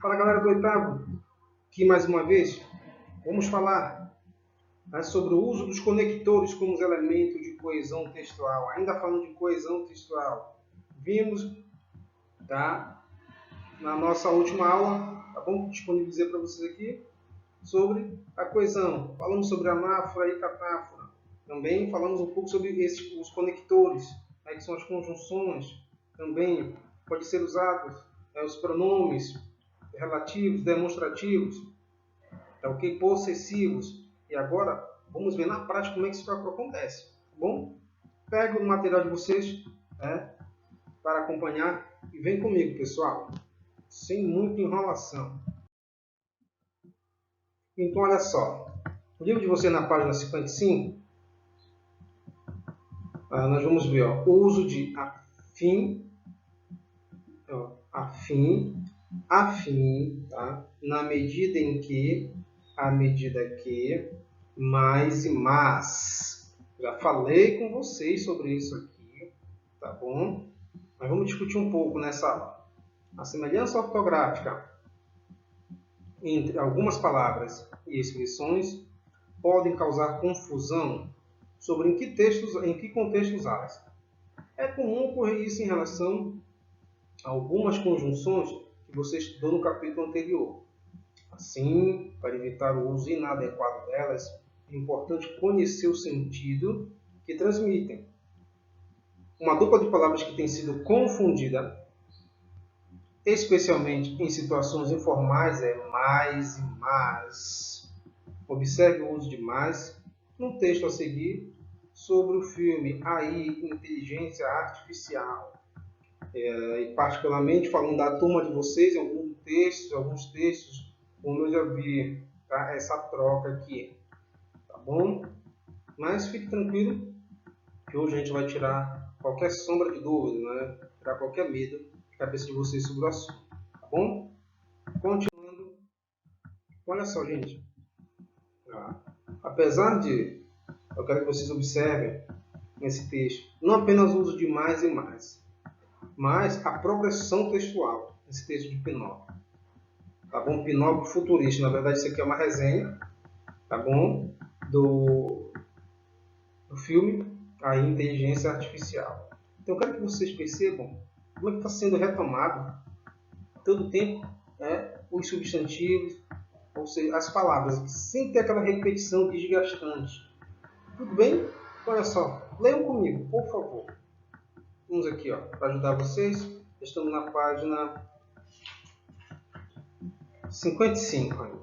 Fala galera do oitavo, aqui mais uma vez vamos falar sobre o uso dos conectores como elemento de coesão textual. Ainda falando de coesão textual, vimos na nossa última aula, tá bom? Disponibilizei para vocês aqui sobre a coesão. Falamos sobre anáfora e catáfora. Também falamos um pouco sobre os conectores, que são as conjunções. Também pode ser usados os pronomes relativos, demonstrativos, ok? Possessivos. E agora vamos ver na prática como é que isso acontece. Tá bom? Pega o material de vocês para acompanhar e vem comigo, pessoal, sem muita enrolação. Então, olha só, o livro de você na página 55, nós vamos ver o uso de afim, tá? Na medida em que, mais e mas. Já falei com vocês sobre isso aqui, tá bom? Mas vamos discutir um pouco nessa aula. A semelhança ortográfica entre algumas palavras e expressões podem causar confusão sobre em que contexto usá-las. É comum ocorrer isso em relação a algumas conjunções que você estudou no capítulo anterior. Assim, para evitar o uso inadequado delas, é importante conhecer o sentido que transmitem. Uma dupla de palavras que tem sido confundida, especialmente em situações informais, é mais e mas. Observe o uso de mais no texto a seguir sobre o filme AI, Inteligência Artificial. E particularmente falando da turma de vocês, em alguns textos, como eu já vi, essa troca aqui, tá bom? Mas fique tranquilo que hoje a gente vai tirar qualquer sombra de dúvida, né? Tirar qualquer medo da cabeça de vocês sobre o assunto, tá bom? Continuando, olha só, gente. Apesar de, eu quero que vocês observem nesse texto, não apenas o uso de mais e mais, mas a progressão textual nesse texto de Pinóquio. Tá bom? Pinóquio futurista. Na verdade, isso aqui é uma resenha, tá bom? Do filme A Inteligência Artificial. Então, eu quero que vocês percebam como é que está sendo retomado todo o tempo os substantivos, ou seja, as palavras, sem ter aquela repetição desgastante. Tudo bem? Olha só, leiam comigo, por favor. Vamos aqui, para ajudar vocês. Estamos na página 55 ainda.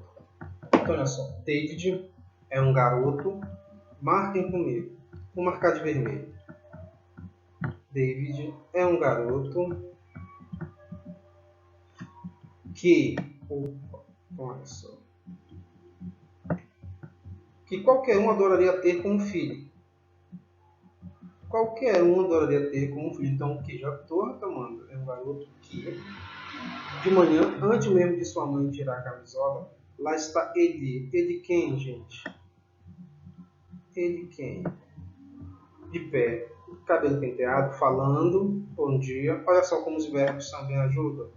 Então, olha só. David é um garoto. Marquem comigo. Vou marcar de vermelho. David é um garoto que... olha só. Que qualquer um adoraria ter como filho. Qualquer um adoraria ter como filho. Então, o que já estou retomando. É um garoto que... de manhã, antes mesmo de sua mãe tirar a camisola, lá está ele. Ele quem, gente? Ele quem? De pé, cabelo penteado, falando, bom dia. Olha só como os verbos também ajudam.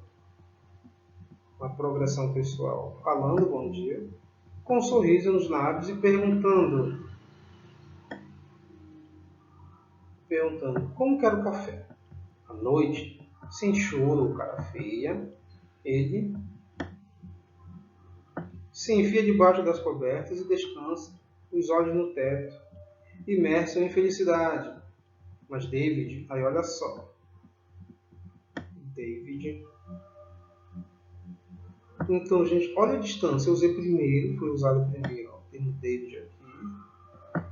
Uma progressão pessoal. Falando, bom dia. Com um sorriso nos lábios e perguntando, como quero o café? À noite, sem choro ou cara feia, ele se enfia debaixo das cobertas e descansa, os olhos no teto, imerso em felicidade. Mas David, aí olha só. David. Então, gente, olha a distância. Eu usei primeiro, foi usado primeiro, o termo David aqui.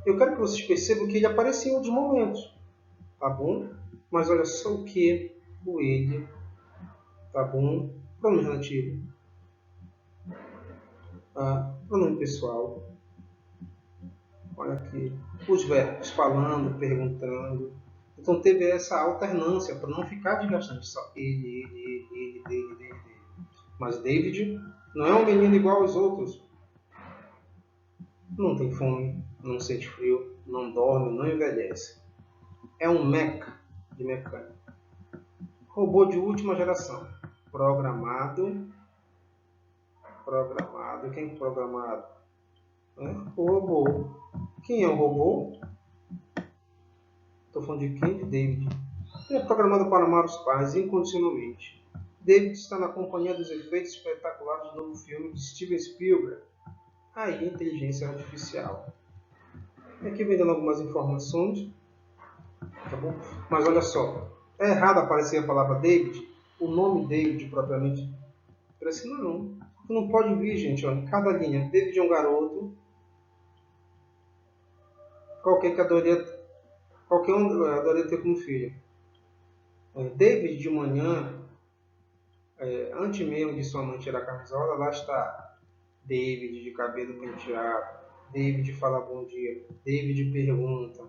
Eu quero que vocês percebam que ele aparece em outros momentos, tá bom? Mas olha só o que, o ele, tá bom? Pronome relativo. Pronome pessoal. Olha aqui. Os verbos falando, perguntando. Então teve essa alternância para não ficar desgastante. Só ele, dele. Mas David não é um menino igual aos outros. Não tem fome, não sente frio, não dorme, não envelhece. É um mecha de mecânico. Robô de última geração. Programado programado. Quem é programado? O robô. Quem é o robô? Estou falando de quem? De David. Ele é programado para amar os pais incondicionalmente. David está na companhia dos efeitos espetaculares do novo filme de Steven Spielberg, a Inteligência Artificial. Aqui vem dando algumas informações, tá bom? Mas olha só, é errado aparecer a palavra David, o nome David propriamente. Parece que não. Não pode vir, gente, ó, em cada linha. David é um garoto. Qualquer um adoraria ter como filho. David de manhã, antes mesmo de sua mãe tirar a camisola, lá está. David de cabelo penteado. David fala bom dia. David pergunta.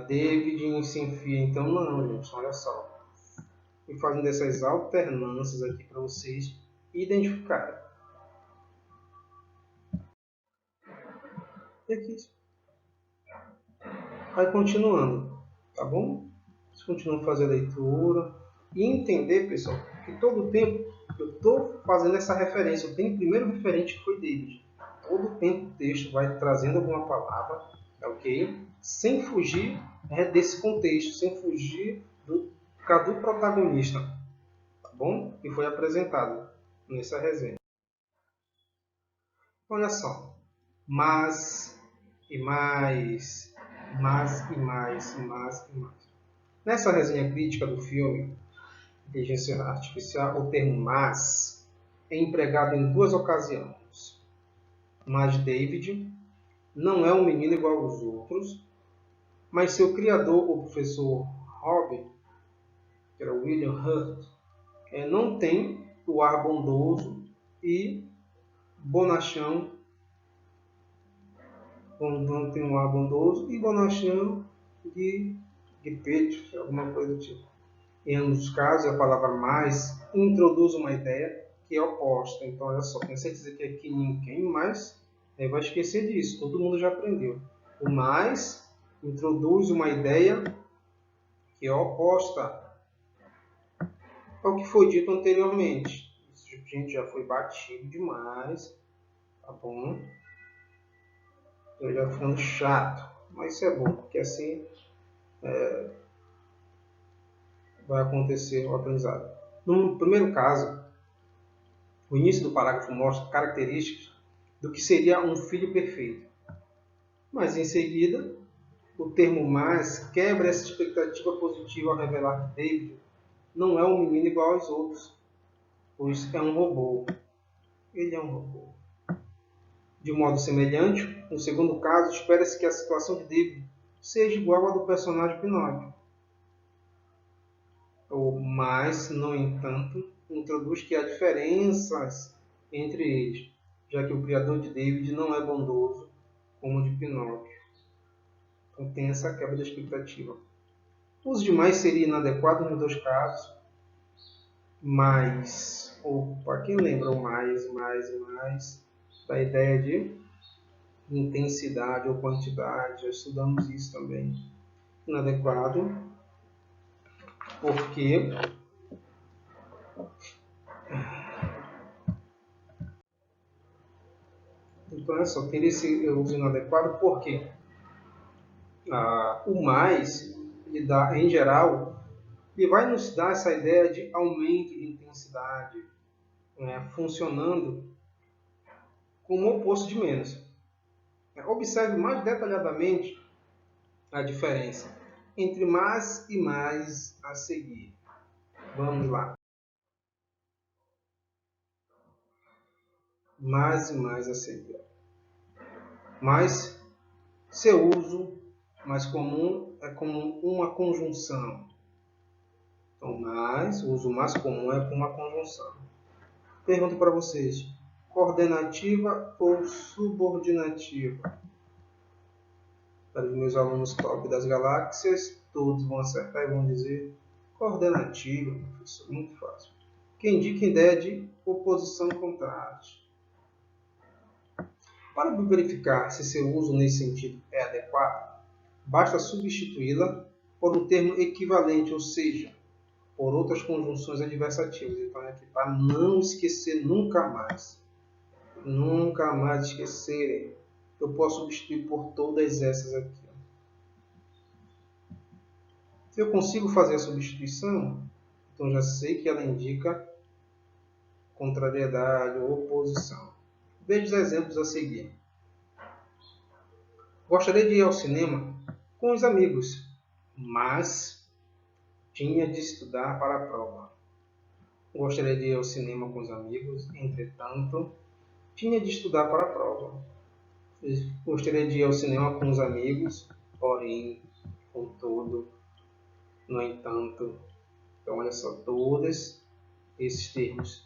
David se enfia. Então não, gente, olha só. E fazendo essas alternâncias aqui para vocês identificarem. E aqui. Aí continuando, tá bom? Vocês continuam a fazer a leitura e entender, pessoal, que todo o tempo eu estou fazendo essa referência. Eu tenho o primeiro referente que foi David. Todo o tempo o texto vai trazendo alguma palavra, ok? Sem fugir desse contexto, sem fugir do protagonista, tá bom? Que foi apresentado nessa resenha. Olha só, mas e mais, mas e mais, e mais e mais. Nessa resenha crítica do filme Inteligência Artificial, o termo mas é empregado em duas ocasiões. Mas David não é um menino igual aos outros, mas seu criador, o professor Robin, que era William Hurt, não tem o ar bondoso e bonachão, não tem um ar bondoso e bonachão de peito, alguma coisa do tipo. Em ambos os casos, a palavra mais introduz uma ideia que é oposta. Então, olha só, tem certeza que aqui ninguém mais vai esquecer disso. Todo mundo já aprendeu. O mais introduz uma ideia que é oposta ao que foi dito anteriormente. Isso, gente, já foi batido demais, tá bom? Eu já ficando chato, mas isso é bom, porque assim vai acontecer o aprendizado. No primeiro caso, o início do parágrafo mostra características do que seria um filho perfeito. Mas em seguida, o termo mais quebra essa expectativa positiva ao revelar que David não é um menino igual aos outros, pois é um robô. Ele é um robô. De modo semelhante, no segundo caso, espera-se que a situação de David seja igual à do personagem Pinóquio. O mais, no entanto, introduz que há diferenças entre eles, já que o criador de David não é bondoso como o de Pinóquio. Então tem essa quebra de expectativa. O uso de mais seria inadequado nos dois casos, mas, opa, quem lembra o mais, da ideia de intensidade ou quantidade, já estudamos isso também. Inadequado, porque então é só, teria esse uso inadequado porque o mais, ele dá, em geral, ele vai nos dar essa ideia de aumento de intensidade, funcionando como o oposto de menos. Observe mais detalhadamente a diferença entre mais e mais a seguir. Vamos lá. Mais e mais a seguir. Mas seu uso mais comum é como uma conjunção. Então, mais, o uso mais comum é com uma conjunção. Pergunto para vocês, coordenativa ou subordinativa? Para os meus alunos top das galáxias, todos vão acertar e vão dizer coordenativa, professor, muito fácil. Que indica a ideia de oposição contraste. Para verificar se seu uso nesse sentido é adequado, basta substituí-la por um termo equivalente, ou seja, por outras conjunções adversativas. Então, é aqui para não esquecer nunca mais. nunca mais esquecerem. Eu posso substituir por todas essas aqui. Se eu consigo fazer a substituição, então já sei que ela indica contrariedade ou oposição. Veja os exemplos a seguir. Gostaria de ir ao cinema com os amigos, mas tinha de estudar para a prova. Gostaria de ir ao cinema com os amigos, entretanto, tinha de estudar para a prova. Gostaria de ir ao cinema com os amigos, porém, contudo, no entanto. Então, olha só, todos esses termos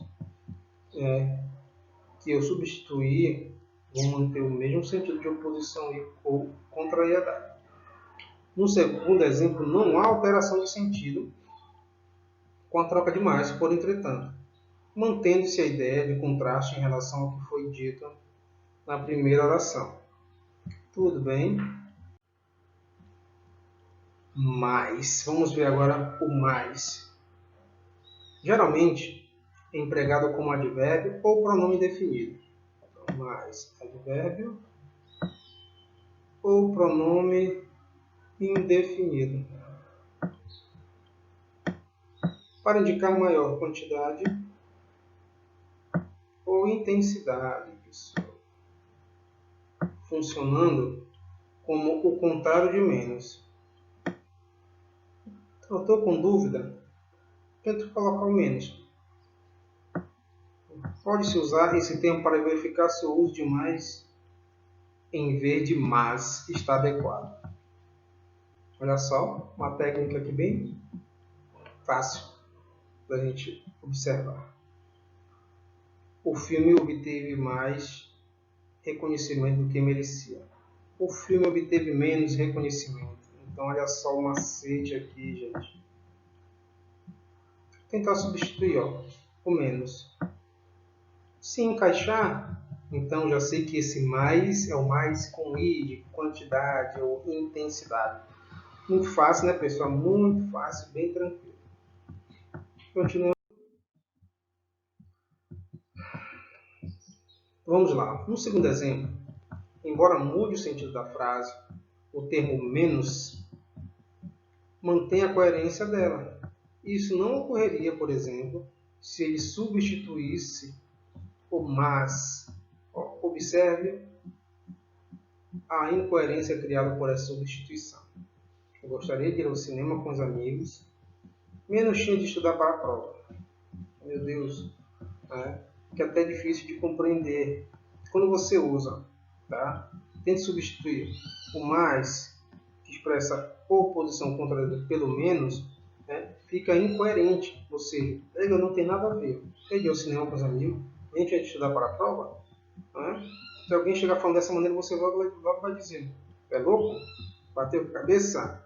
que eu substituir vão manter o mesmo sentido de oposição ou contrariedade. No segundo exemplo, não há alteração de sentido com a troca de mais por entretanto, mantendo-se a ideia de contraste em relação ao que foi dito na primeira oração. Tudo bem? Mais. Vamos ver agora o mais. Geralmente é empregado como advérbio ou pronome definido. Então, mais, advérbio ou pronome indefinido. Para indicar maior quantidade ou intensidade, pessoal. Funcionando como o contrário de menos. Então, eu estou com dúvida, tento colocar o menos. Pode-se usar esse termo para verificar se o uso de mais em vez de mas está adequado. Olha só, uma técnica aqui bem fácil da gente observar. O filme obteve mais reconhecimento do que merecia. O filme obteve menos reconhecimento. Então, olha só o macete aqui, gente. Tentar substituir, o menos. Se encaixar, então já sei que esse mais é o mais com i de quantidade ou intensidade. Muito fácil, né, pessoal? Muito fácil, bem tranquilo. Continuando. Vamos lá. No segundo exemplo, embora mude o sentido da frase, o termo menos mantém a coerência dela. Isso não ocorreria, por exemplo, se ele substituísse o mas. Observe a incoerência criada por essa substituição. Eu gostaria de ir ao cinema com os amigos, menos tinha de estudar para a prova. Meu Deus, que é até difícil de compreender. Quando você usa, tente substituir o mais, que expressa oposição contra pelo menos, fica incoerente. Ou seja, não tem nada a ver. Ir ao cinema com os amigos, nem tinha de estudar para a prova. Se alguém chegar falando dessa maneira, você logo vai dizer: é louco? Bateu com a cabeça?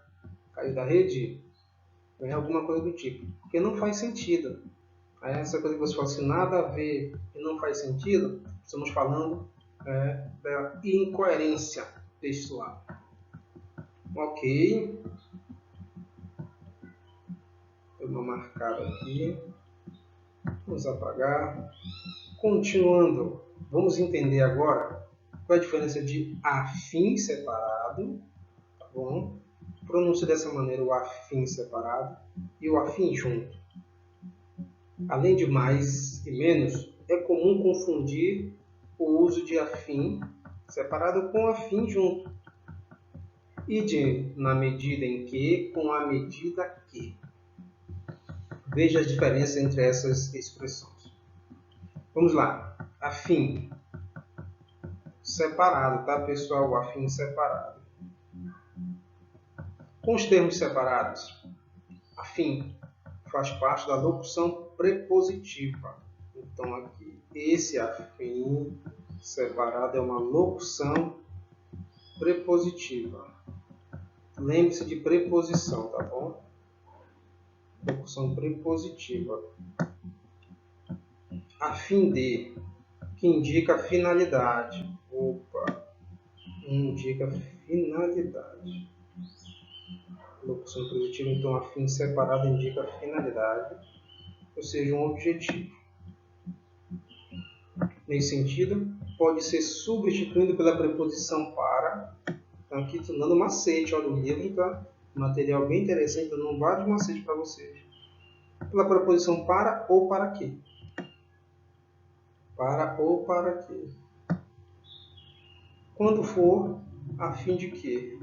Caiu da rede? Alguma coisa do tipo. Porque não faz sentido. Essa coisa que você fala assim, nada a ver e não faz sentido, estamos falando da incoerência textual. Ok. Deu uma marcada aqui. Vamos apagar. Continuando, vamos entender agora qual é a diferença de afim separado, tá bom? Pronúncia dessa maneira o afim separado e o afim junto. Além de mais e menos, é comum confundir o uso de afim separado com afim junto e de na medida em que com a medida que. Veja as diferenças entre essas expressões. Vamos lá. Afim separado, tá, pessoal? O afim separado. Com os termos separados, afim faz parte da locução prepositiva. Então, aqui, esse afim separado é uma locução prepositiva. Lembre-se de preposição, tá bom? Locução prepositiva. A fim de, que indica finalidade. Indica finalidade. Locução prepositiva, então, a fim separado indica finalidade, ou seja, um objetivo. Nesse sentido, pode ser substituído pela preposição para. Então aqui estou dando macete, olha, o livro tá material bem interessante, eu não vários macete para vocês. Pela preposição para ou para quê? Para ou para quê? Quando for, a fim de quê?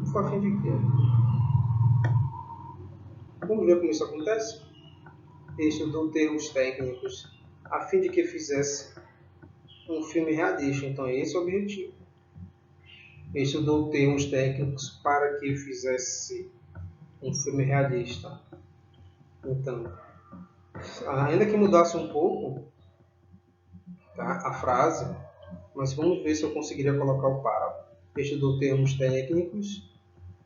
For a fim de quê? Vamos ver como isso acontece? Ele estudou termos técnicos a fim de que fizesse um filme realista. Então esse é o objetivo. Ele estudou termos técnicos para que fizesse um filme realista. Então, ainda que mudasse um pouco, tá, a frase, mas vamos ver se eu conseguiria colocar o para. Ele estudou termos técnicos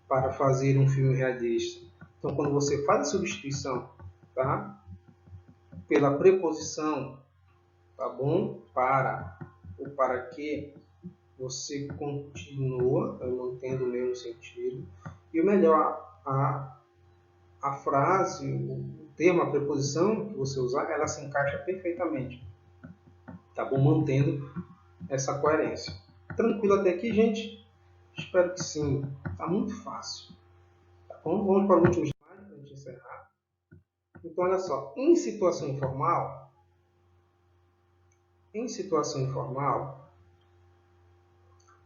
para fazer um filme realista. Então, quando você faz a substituição, tá, pela preposição, tá bom, para ou para que, você continua mantendo o mesmo sentido. E o melhor, a frase, o termo, a preposição que você usar, ela se encaixa perfeitamente. Tá bom? Mantendo essa coerência. Tranquilo até aqui, gente? Espero que sim. Tá muito fácil. Tá bom? Vamos para o último slide para a gente encerrar. Então, olha só. Em situação informal,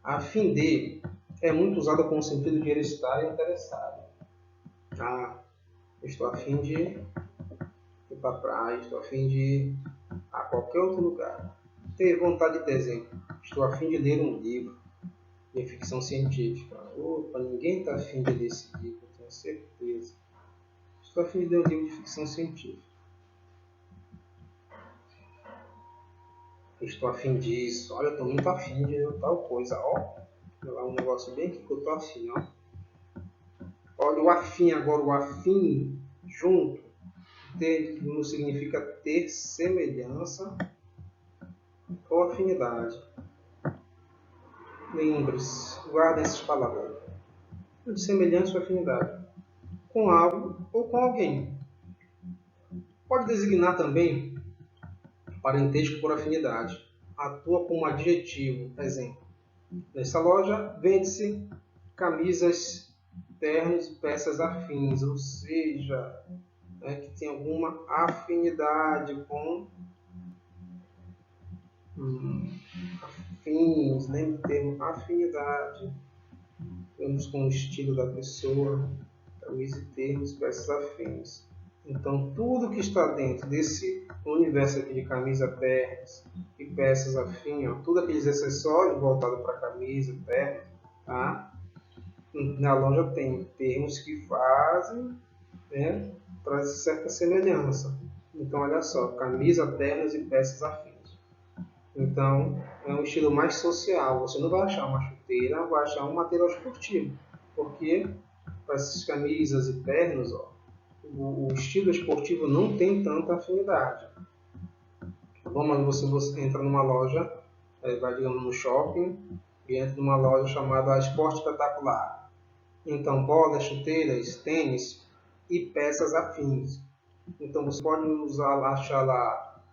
a fim de é muito usada com o sentido de estar interessado. Ah, estou a fim de ir para a praia, estou a fim de ir a qualquer outro lugar. Ter vontade de desenho. Estou a fim de ler um livro de ficção científica. Opa, ninguém está a fim de ler esse livro, tenho certeza. Estou a fim de ler um livro de ficção científica. Estou a fim disso. Olha, eu estou muito a fim de tal coisa. Ó, um negócio bem aqui que eu estou a fim, ó. Olha o afim agora, o afim junto. Ter não significa ter semelhança ou afinidade. Lembre-se, guarde essas palavras. De semelhança ou afinidade. Com algo ou com alguém. Pode designar também parentesco por afinidade. Atua como adjetivo. Exemplo. Nessa loja vende-se camisas, ternos e peças afins, ou seja, que tem alguma afinidade com afins, lembra o termo afinidade, temos com o estilo da pessoa, camisa e termos, peças afins. Então, tudo que está dentro desse universo aqui de camisa, ternos e peças afins, tudo aqueles acessórios voltados para camisa, terno, tá? Na loja tem termos que fazem, né, traz certa semelhança. Então, olha só, camisa, ternos e peças afins. Então, é um estilo mais social. Você não vai achar uma chuteira, vai achar um material esportivo. Porque para essas camisas e ternos, ó, o estilo esportivo não tem tanta afinidade. Bom, mas você entra numa loja, vai, digamos, no shopping, e entra numa loja chamada Esporte Espetacular. Então, bolas, chuteiras, tênis e peças afins. Então, você pode achar lá,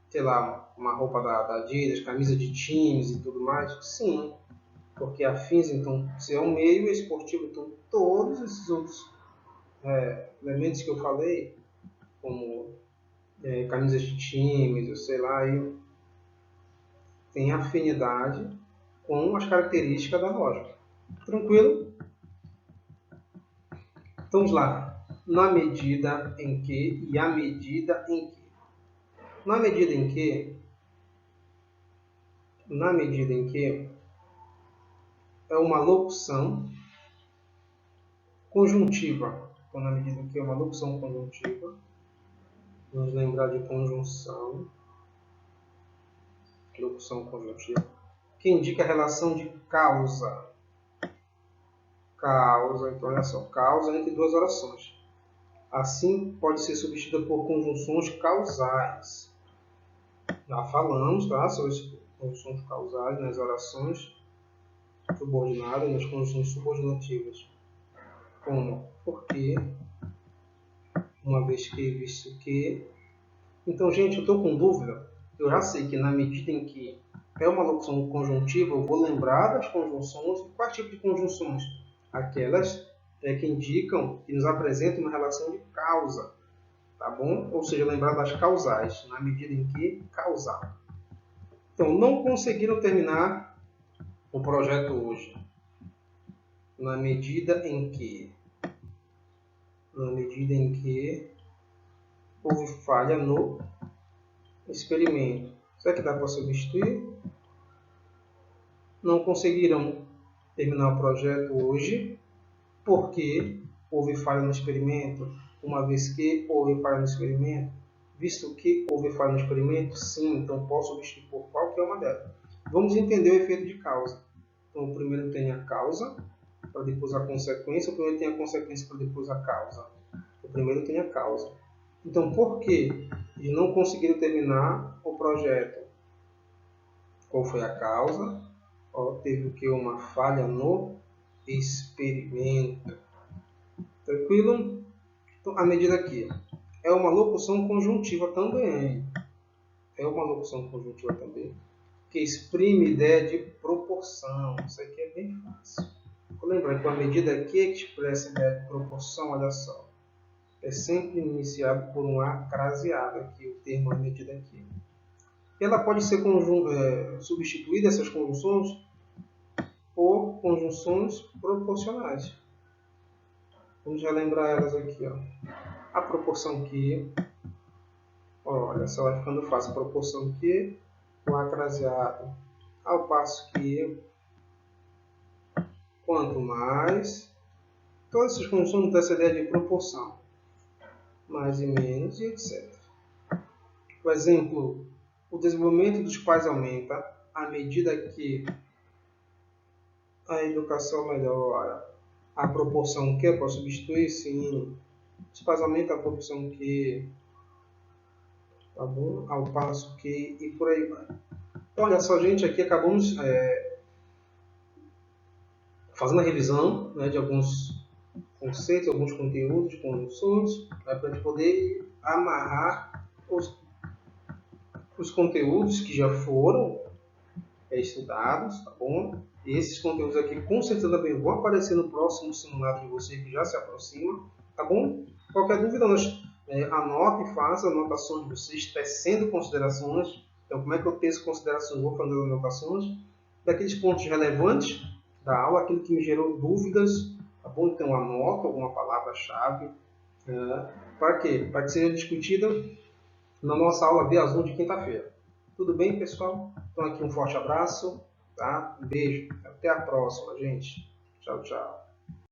sei lá, uma roupa da Adidas, camisa de times e tudo mais? Sim, porque afins, então, se é um meio esportivo, então todos esses outros elementos que eu falei, como camisas de times, eu sei lá, tem afinidade com as características da loja. Tranquilo? Vamos lá. Na medida em que e a medida em que. Na medida em que é uma locução conjuntiva. Então, na medida em que é uma locução conjuntiva, vamos lembrar de conjunção, locução conjuntiva, que indica a relação de causa. Causa, então olha só, causa entre duas orações. Assim, pode ser substituída por conjunções causais. Já falamos, tá, sobre as conjunções causais nas orações subordinadas e nas conjunções subordinativas. Como porque, uma vez que, visto que. Então, gente, eu estou com dúvida. Eu já sei que na medida em que é uma locução conjuntiva, eu vou lembrar das conjunções. Quais tipos de conjunções? Aquelas que indicam, que nos apresentam uma relação de causa, tá bom? Ou seja, lembrar das causais, na medida em que causar. Então, não conseguiram terminar o projeto hoje. Na medida em que houve falha no experimento. Será que dá para substituir? Não conseguiram terminar o projeto hoje porque houve falha no experimento. Uma vez que houve falha no experimento, visto que houve falha no experimento, sim, então posso substituir por qualquer uma delas. Vamos entender o efeito de causa. Então, o primeiro tem a causa, para depois a consequência. O primeiro tem a consequência, para depois a causa. O primeiro tem a causa. Então, por que eles não conseguiram terminar o projeto? Qual foi a causa? Teve o que? Uma falha no experimento. Tranquilo? Então, a medida aqui é uma locução conjuntiva também. Que exprime ideia de proporção. Isso aqui é bem fácil. Lembrando que a medida aqui que expressa a ideia de proporção, olha só, é sempre iniciado por um A craseado aqui, o termo a medida aqui. Ela pode ser substituída, essas conjunções, por conjunções proporcionais. Vamos relembrar elas aqui. A proporção que, olha só, vai ficando fácil. A proporção que, o A craseado, ao passo que, quanto mais. Todas essas conjunções têm essa ideia de proporção. Mais e menos, e etc. Por exemplo, o desenvolvimento dos pais aumenta à medida que a educação melhora. A proporção que pode substituir, sim. Os pais aumentam a proporção que, tá bom? Ao passo que, e por aí vai. Então, olha só, gente, aqui acabamos fazendo a revisão, né, de alguns conceitos, alguns conteúdos, conjunções, para a gente poder amarrar os conteúdos que já foram estudados, tá bom? E esses conteúdos aqui com certeza também vão aparecer no próximo simulado de você que já se aproxima, tá bom? Qualquer dúvida, anote e faça anotações de vocês, tecendo considerações. Então, como é que eu teço considerações? Vou fazer anotações daqueles pontos relevantes da aula, aquilo que me gerou dúvidas, tá bom? Então, anota alguma palavra-chave. Para quê? Para que seja discutida na nossa aula via Zoom de quinta-feira. Tudo bem, pessoal? Então, aqui um forte abraço, tá? Um beijo. Até a próxima, gente. Tchau, tchau.